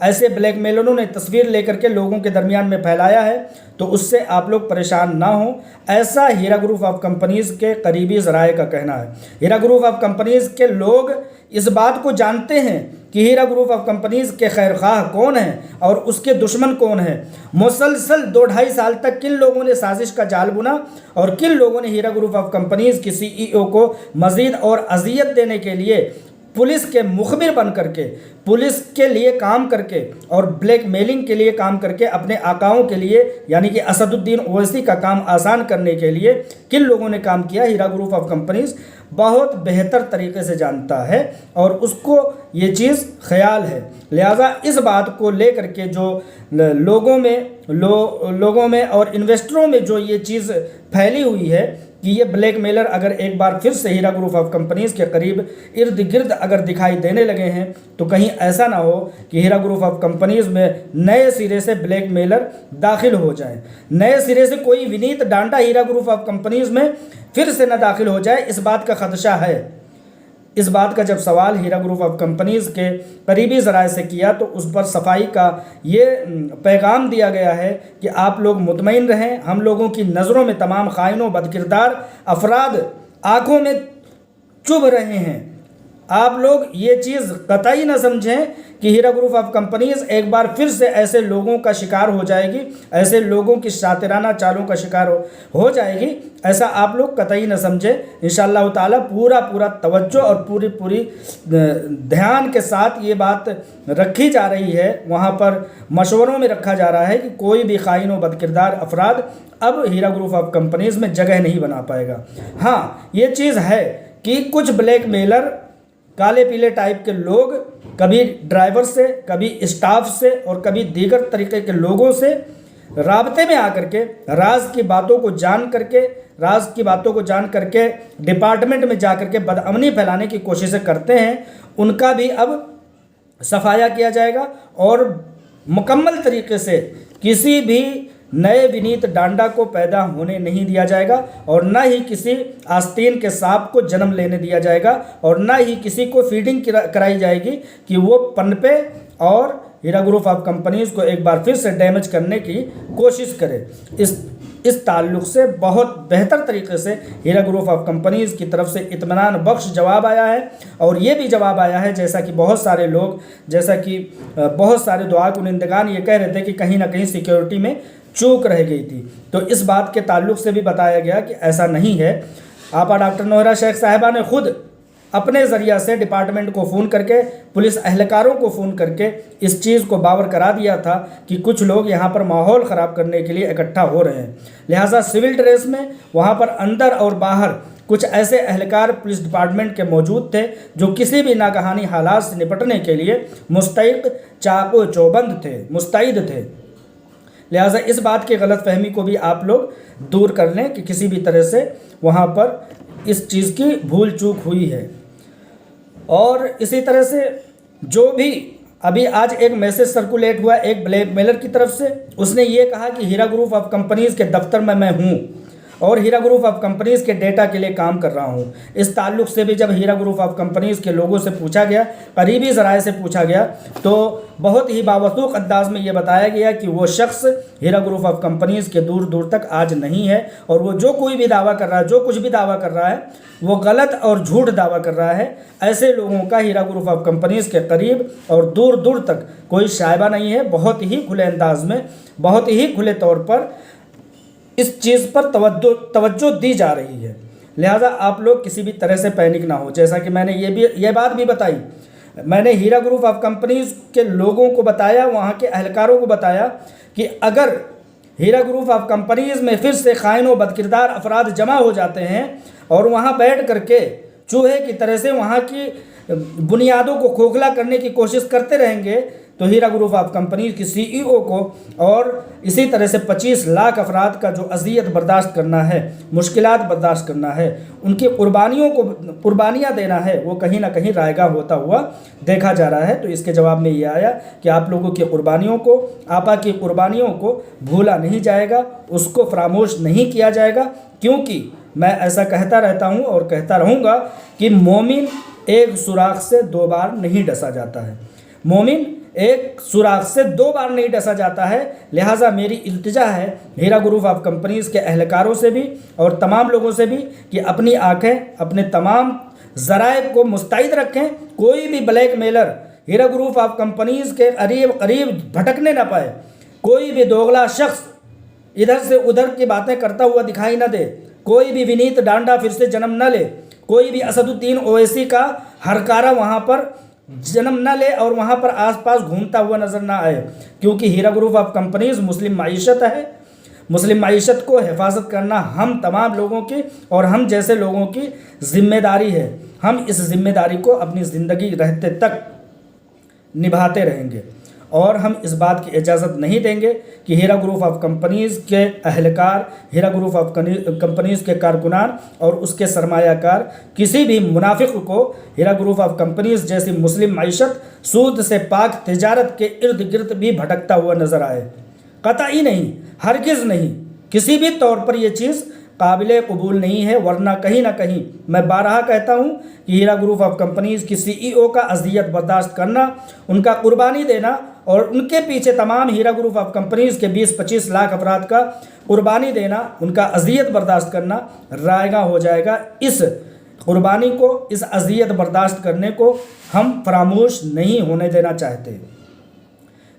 ایسے بلیک میلروں نے تصویر لے کر کے لوگوں کے درمیان میں پھیلایا ہے، تو اس سے آپ لوگ پریشان نہ ہوں، ایسا ہیرا گروپ آف کمپنیز کے قریبی ذرائع کا کہنا ہے۔ ہیرا گروپ آف کمپنیز کے لوگ اس بات کو جانتے ہیں کہ ہیرا گروپ آف کمپنیز کے خیر خواہ کون ہیں اور اس کے دشمن کون ہیں۔ مسلسل 2-2.5 سال تک کن لوگوں نے سازش کا جال بنا اور کن لوگوں نے ہیرا گروپ آف کمپنیز کی سی ای او کو مزید اور اذیت دینے کے لیے پولیس کے مخبر بن کر کے، پولیس کے لیے کام کر کے اور بلیک میلنگ کے لیے کام کر کے اپنے آقاؤں کے لیے یعنی کہ اسد الدین اویسی کا کام آسان کرنے کے لیے کن لوگوں نے کام کیا، ہیرا گروپ آف کمپنیز بہت بہتر طریقے سے جانتا ہے اور اس کو یہ چیز خیال ہے۔ لہٰذا اس بات کو لے کر کے جو لوگوں میں اور انویسٹروں میں جو یہ چیز پھیلی ہوئی ہے کہ یہ بلیک میلر اگر ایک بار پھر سے ہیرا گروپ آف کمپنیز کے قریب ارد گرد اگر دکھائی دینے لگے ہیں تو کہیں ایسا نہ ہو کہ ہیرا گروپ آف کمپنیز میں نئے سرے سے بلیک میلر داخل ہو جائیں، نئے سرے سے کوئی ونیت ڈانڈا ہیرا گروپ آف کمپنیز میں پھر سے نہ داخل ہو جائے، اس بات کا خدشہ ہے۔ اس بات کا جب سوال ہیرا گروپ آف کمپنیز کے قریبی ذرائع سے کیا تو اس پر صفائی کا یہ پیغام دیا گیا ہے کہ آپ لوگ مطمئن رہیں، ہم لوگوں کی نظروں میں تمام خائنوں بدکردار افراد آنکھوں میں چبھ رہے ہیں۔ آپ لوگ یہ چیز قطعی نہ سمجھیں کہ ہیرا گروپ آف کمپنیز ایک بار پھر سے ایسے لوگوں کا شکار ہو جائے گی، ایسے لوگوں کی شاطرانہ چالوں کا شکار ہو جائے گی، ایسا آپ لوگ قطعی نہ سمجھیں۔ انشاءاللہ تعالیٰ پورا توجہ اور پوری دھیان کے ساتھ یہ بات رکھی جا رہی ہے، وہاں پر مشوروں میں رکھا جا رہا ہے کہ کوئی بھی خائن و بدکردار افراد اب ہیرا گروپ آف کمپنیز میں جگہ نہیں بنا پائے گا۔ ہاں یہ چیز ہے کہ کچھ بلیک میلر کالے پیلے ٹائپ کے لوگ کبھی ڈرائیور سے، کبھی اسٹاف سے اور کبھی دیگر طریقے کے لوگوں سے رابطے میں آ کر کے راز کی باتوں کو جان کر کے ڈپارٹمنٹ میں جا کر کے بدامنی پھیلانے کی کوششیں کرتے ہیں، ان کا بھی اب صفایا کیا جائے گا اور مکمل طریقے سے کسی بھی نئے ونیت ڈانڈا کو پیدا ہونے نہیں دیا جائے گا اور نہ ہی کسی آستین کے سانپ کو جنم لینے دیا جائے گا اور نہ ہی کسی کو فیڈنگ کرائی جائے گی کہ وہ پنپے اور ہیرا گروپ آف کمپنیز کو ایک بار پھر سے ڈیمیج کرنے کی کوشش کرے۔ اس تعلق سے بہت بہتر طریقے سے ہیرا گروپ آف کمپنیز کی طرف سے اطمینان بخش جواب آیا ہے اور یہ بھی جواب آیا ہے جیسا کہ بہت سارے دعا کنندگان یہ کہہ رہے تھے کہ کہیں نہ کہیں سیکیورٹی میں چوک رہ گئی تھی، تو اس بات کے تعلق سے بھی بتایا گیا کہ ایسا نہیں ہے۔ آپا ڈاکٹر نوہرا شیخ صاحبہ نے خود اپنے ذریعہ سے ڈپارٹمنٹ کو فون کر کے، پولیس اہلکاروں کو فون کر کے اس چیز کو باور کرا دیا تھا کہ کچھ لوگ یہاں پر ماحول خراب کرنے کے لیے اکٹھا ہو رہے ہیں، لہٰذا سول ڈریس میں وہاں پر اندر اور باہر کچھ ایسے اہلکار پولیس ڈپارٹمنٹ کے موجود تھے جو کسی بھی ناگہانی حالات سے نپٹنے کے لیے مستعد چاق و چوبند تھے۔ لہٰذا اس بات کی غلط فہمی کو بھی آپ لوگ دور کر لیں کہ کسی بھی طرح سے وہاں پر اس چیز کی بھول چوک ہوئی ہے۔ اور اسی طرح سے جو بھی ابھی آج ایک میسج سرکولیٹ ہوا ایک بلیک میلر کی طرف سے، اس نے یہ کہا کہ ہیرا گروپ آف کمپنیز کے دفتر میں ہوں اور ہیرا گروپ آف کمپنیز کے ڈیٹا کے لیے کام کر رہا ہوں۔ اس تعلق سے بھی جب ہیرا گروپ آف کمپنیز کے لوگوں سے پوچھا گیا، قریبی ذرائع سے پوچھا گیا، تو بہت ہی باوثوق انداز میں یہ بتایا گیا کہ وہ شخص ہیرا گروپ آف کمپنیز کے دور تک آج نہیں ہے اور وہ جو کچھ بھی دعویٰ کر رہا ہے وہ غلط اور جھوٹ دعویٰ کر رہا ہے۔ ایسے لوگوں کا ہیرا گروپ آف کمپنیز کے قریب اور دور تک کوئی شائبہ نہیں ہے۔ بہت ہی کھلے انداز میں، بہت ہی کھلے طور پر اس چیز پر توجہ دی جا رہی ہے، لہٰذا آپ لوگ کسی بھی طرح سے پینک نہ ہو۔ جیسا کہ میں نے یہ بات بھی بتائی، میں نے ہیرا گروپ آف کمپنیز کے لوگوں کو بتایا، وہاں کے اہلکاروں کو بتایا کہ اگر ہیرا گروپ آف کمپنیز میں پھر سے خائن و بدکردار افراد جمع ہو جاتے ہیں اور وہاں بیٹھ کر کے چوہے کی طرح سے وہاں کی بنیادوں کو کھوکھلا کرنے کی کوشش کرتے رہیں گے تو ہیرا گروپ آف کمپنیز کی سی ای او کو اور اسی طرح سے 25 لاکھ افراد کا جو اذیت برداشت کرنا ہے، مشکلات برداشت کرنا ہے، ان کی قربانیاں دینا ہے، وہ کہیں نہ کہیں رائے گاہ ہوتا ہوا دیکھا جا رہا ہے۔ تو اس کے جواب میں یہ آیا کہ آپ لوگوں کی قربانیوں کو، آپا کی قربانیوں کو بھولا نہیں جائے گا، اس کو فراموش نہیں کیا جائے گا، کیونکہ میں ایسا کہتا رہتا ہوں اور کہتا رہوں گا کہ مومن ایک سوراخ سے 2 بار نہیں ڈسا جاتا ہے۔ مومن ایک سوراخ سے 2 بار نہیں ڈسا جاتا ہے۔ لہٰذا میری التجا ہے ہیرا گروپ آف کمپنیز کے اہلکاروں سے بھی اور تمام لوگوں سے بھی کہ اپنی آنکھیں اپنے تمام ذرائع کو مستعد رکھیں، کوئی بھی بلیک میلر ہیرا گروپ آف کمپنیز کے قریب بھٹکنے نہ پائے، کوئی بھی دوغلا شخص ادھر سے ادھر کی باتیں کرتا ہوا دکھائی نہ دے، کوئی بھی ونیت ڈانڈا پھر سے جنم نہ لے، کوئی بھی اسد الدین اویسی کا ہرکارہ وہاں پر جنم نہ لے اور وہاں پر آس پاس گھومتا ہوا نظر نہ آئے، کیونکہ ہیرا گروپ آف کمپنیز مسلم معیشت ہے۔ مسلم معیشت کو حفاظت کرنا ہم تمام لوگوں کی اور ہم جیسے لوگوں کی ذمہ داری ہے۔ ہم اس ذمہ داری کو اپنی زندگی رہتے تک نبھاتے رہیں گے اور ہم اس بات کی اجازت نہیں دیں گے کہ ہیرا گروپ آف کمپنیز کے اہلکار، ہیرا گروپ آف کمپنیز کے کارکنان اور اس کے سرمایہ کار کسی بھی منافق کو ہیرا گروپ آف کمپنیز جیسی مسلم معیشت سود سے پاک تجارت کے ارد گرد بھی بھٹکتا ہوا نظر آئے۔ قطعی نہیں، ہرگز نہیں، کسی بھی طور پر یہ چیز قابل قبول نہیں ہے، ورنہ کہیں نہ کہیں میں بارہا کہتا ہوں کہ ہیرا گروپ آف کمپنیز کی CEO کا اذیت برداشت کرنا، ان کا قربانی دینا اور ان کے پیچھے تمام ہیرا گروپ آف کمپنیز کے 20-25 لاکھ افراد کا قربانی دینا، ان کا اذیت برداشت کرنا رائگاں ہو جائے گا۔ اس قربانی کو، اس اذیت برداشت کرنے کو ہم فراموش نہیں ہونے دینا چاہتے۔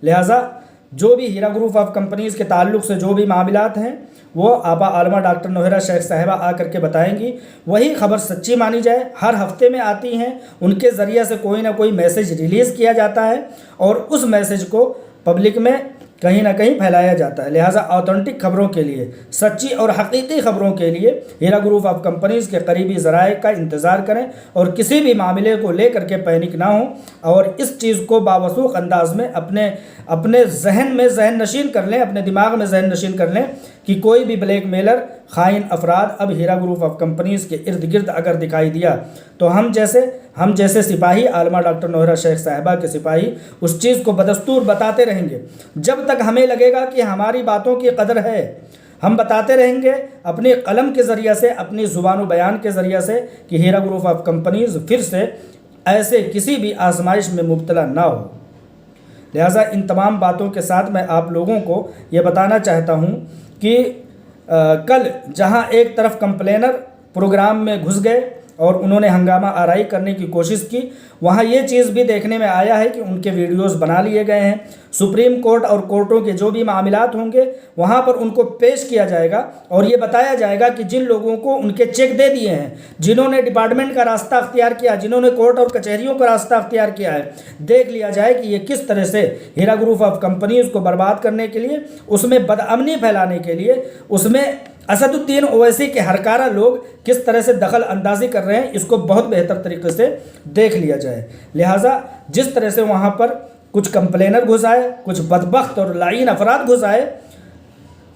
لہٰذا جو بھی ہیرا گروپ آف کمپنیز کے تعلق سے جو بھی معاملات ہیں وہ آپا عالمہ ڈاکٹر نوہرہ شیخ صاحبہ آ کر کے بتائیں گی، وہی خبر سچی مانی جائے۔ ہر ہفتے میں آتی ہیں، ان کے ذریعے سے کوئی نہ کوئی میسج ریلیز کیا جاتا ہے اور اس میسج کو پبلک میں کہیں نہ کہیں پھیلایا جاتا ہے۔ لہٰذا آتھینٹک خبروں کے لیے، سچی اور حقیقی خبروں کے لیے ہیرا گروپ آف کمپنیز کے قریبی ذرائع کا انتظار کریں اور کسی بھی معاملے کو لے کر کے پینک نہ ہوں اور اس چیز کو باوثوق انداز میں اپنے ذہن میں ذہن نشین کر لیں، اپنے دماغ میں ذہن نشین کر لیں کہ کوئی بھی بلیک میلر، خائن افراد اب ہیرا گروپ آف کمپنیز کے ارد گرد اگر دکھائی دیا تو ہم جیسے سپاہی، عالمہ ڈاکٹر نوہرہ شیخ صاحبہ کے سپاہی اس چیز کو بدستور بتاتے رہیں گے جب تک ہمیں لگے گا کہ ہماری باتوں کی قدر ہے۔ ہم بتاتے رہیں گے اپنے قلم کے ذریعے سے، اپنی زبان و بیان کے ذریعے سے کہ ہیرا گروپ آف کمپنیز پھر سے ایسے کسی بھی آزمائش میں مبتلا نہ ہو۔ لہٰذا ان تمام باتوں کے ساتھ میں آپ لوگوں کو یہ بتانا چاہتا ہوں کہ کل جہاں ایک طرف کمپلینر پروگرام میں گھس گئے اور انہوں نے ہنگامہ آرائی کرنے کی کوشش کی، وہاں یہ چیز بھی دیکھنے میں آیا ہے کہ ان کے ویڈیوز بنا لیے گئے ہیں۔ سپریم کورٹ اور کورٹوں کے جو بھی معاملات ہوں گے وہاں پر ان کو پیش کیا جائے گا اور یہ بتایا جائے گا کہ جن لوگوں کو ان کے چیک دے دیے ہیں، جنہوں نے ڈپارٹمنٹ کا راستہ اختیار کیا، جنہوں نے کورٹ اور کچہریوں کا راستہ اختیار کیا ہے، دیکھ لیا جائے کہ یہ کس طرح سے ہیرا گروپ آف کمپنیز کو برباد کرنے کے لیے، اس میں بدامنی پھیلانے کے لیے، اس میں اسد الدین اویسی کے ہرکارہ لوگ کس طرح سے دخل اندازی کر رہے ہیں، اس کو بہت بہتر طریقے سے دیکھ لیا جائے۔ لہٰذا جس طرح سے وہاں پر کچھ کمپلینر گھس آئے، کچھ بدبخت اور لعین افراد گھس آئے،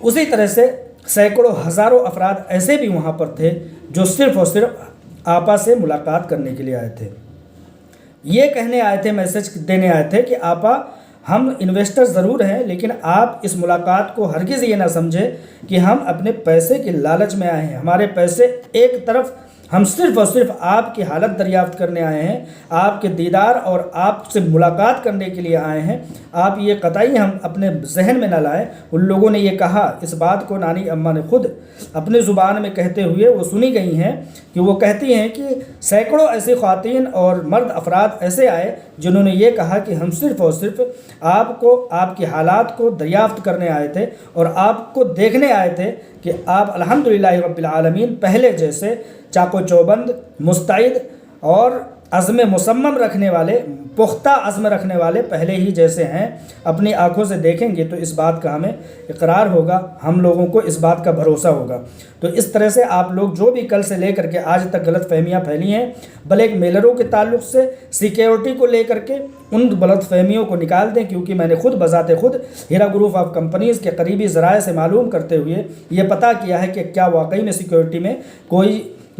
اسی طرح سے سینکڑوں ہزاروں افراد ایسے بھی وہاں پر تھے جو صرف اور صرف آپا سے ملاقات کرنے کے لیے آئے تھے، یہ کہنے آئے تھے، میسج دینے آئے تھے کہ آپا ہم انویسٹر ضرور ہیں لیکن آپ اس ملاقات کو ہرگز یہ نہ سمجھیں کہ ہم اپنے پیسے کے لالچ میں آئے ہیں، ہمارے پیسے ایک طرف، ہم صرف اور صرف آپ کی حالت دریافت کرنے آئے ہیں، آپ کے دیدار اور آپ سے ملاقات کرنے کے لیے آئے ہیں، آپ یہ قطعی ہم اپنے ذہن میں نہ لائیں۔ ان لوگوں نے یہ کہا، اس بات کو نانی اماں نے خود اپنے زبان میں کہتے ہوئے وہ سنی گئی ہیں کہ وہ کہتی ہیں کہ سینکڑوں ایسی خواتین اور مرد افراد ایسے آئے جنہوں نے یہ کہا کہ ہم صرف اور صرف آپ کو، آپ کی حالات کو دریافت کرنے آئے تھے اور آپ کو دیکھنے آئے تھے کہ آپ الحمدللہ رب العالمین پہلے جیسے چاقو چوبند، مستعد اور عزم مصمم رکھنے والے، پختہ عزم رکھنے والے پہلے ہی جیسے ہیں۔ اپنی آنکھوں سے دیکھیں گے تو اس بات کا ہمیں اقرار ہوگا، ہم لوگوں کو اس بات کا بھروسہ ہوگا۔ تو اس طرح سے آپ لوگ جو بھی کل سے لے کر کے آج تک غلط فہمیاں پھیلی ہیں بلیک میلروں کے تعلق سے، سیکیورٹی کو لے کر کے، ان غلط فہمیوں کو نکال دیں، کیونکہ میں نے خود بذات خود ہیرا گروپ آف کمپنیز کے قریبی ذرائع سے معلوم کرتے ہوئے یہ پتہ کیا ہے کہ کیا واقعی میں سیکیورٹی میں کوئی